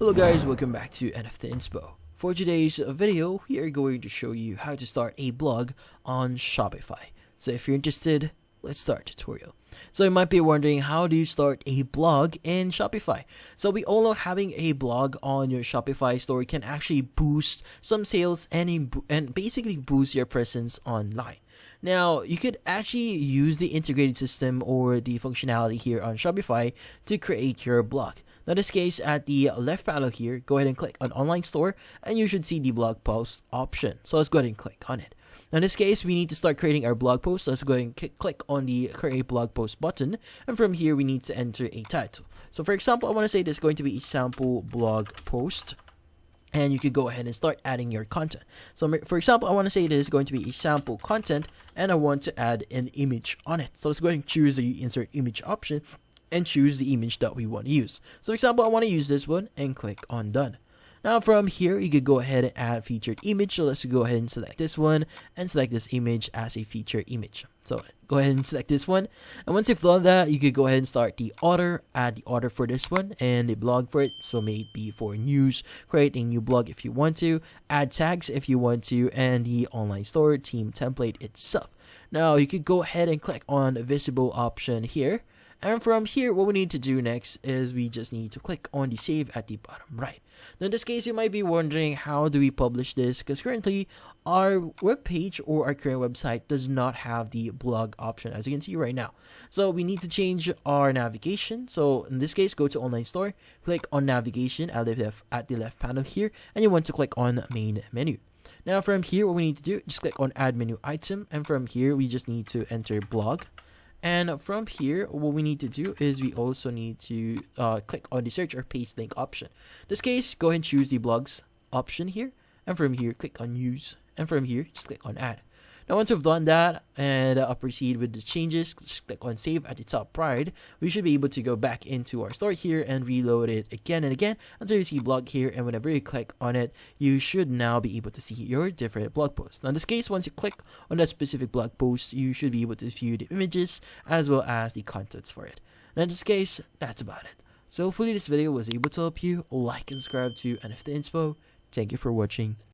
Hello guys, welcome back to NFT Inspo. For today's video, we are going to show you how to start a blog on Shopify. So if you're interested, let's start the tutorial. So you might be wondering, how do you start a blog in Shopify? So we all know having a blog on your Shopify store can actually boost some sales and basically boost your presence online. Now, you could actually use the integrated system or the functionality here on Shopify to create your blog. Now, in this case, at the left panel here, go ahead and click on Online Store, and you should see the blog post option. So let's go ahead and click on it. Now, in this case, we need to start creating our blog post. So let's go ahead and click on the Create Blog Post button, and from here, we need to enter a title. So for example, I want to say this is going to be a sample blog post. And you could go ahead and start adding your content. So for example, I want to say this is going to be a sample content, and I want to add an image on it. So let's go ahead and choose the insert image option and choose the image that we want to use. So for example, I want to use this one and click on done. Now from here, you could go ahead and add featured image. So let's go ahead and select this one and select this image as a featured image. So go ahead and select this one. And once you've done that, you could go ahead and start the order, add the order for this one and the blog for it. So maybe for news, create a new blog if you want to, add tags if you want to, and the online store theme template itself. Now you could go ahead and click on the visible option here. And from here, what we need to do next is we just need to click on the save at the bottom right. Now in this case, you might be wondering, how do we publish this? Because currently, our web page or our current website does not have the blog option, as you can see right now. So we need to change our navigation. So in this case, go to Online Store, click on Navigation at the left panel here, and you want to click on Main Menu. Now from here, what we need to do, just click on Add Menu Item, and from here, we just need to enter blog. And from here, what we need to do is we also need to click on the search or paste link option. In this case, go ahead and choose the blogs option here. And from here, click on use. And from here, just click on add. Now, once you've done that and proceed with the changes, just click on save at the top right. We should be able to go back into our store here and reload it again and again until you see blog here. And whenever you click on it, you should now be able to see your different blog posts. Now, in this case, once you click on that specific blog post, you should be able to view the images as well as the contents for it. Now, in this case, that's about it. So hopefully this video was able to help you. Like and subscribe to NFT Inspo. Thank you for watching.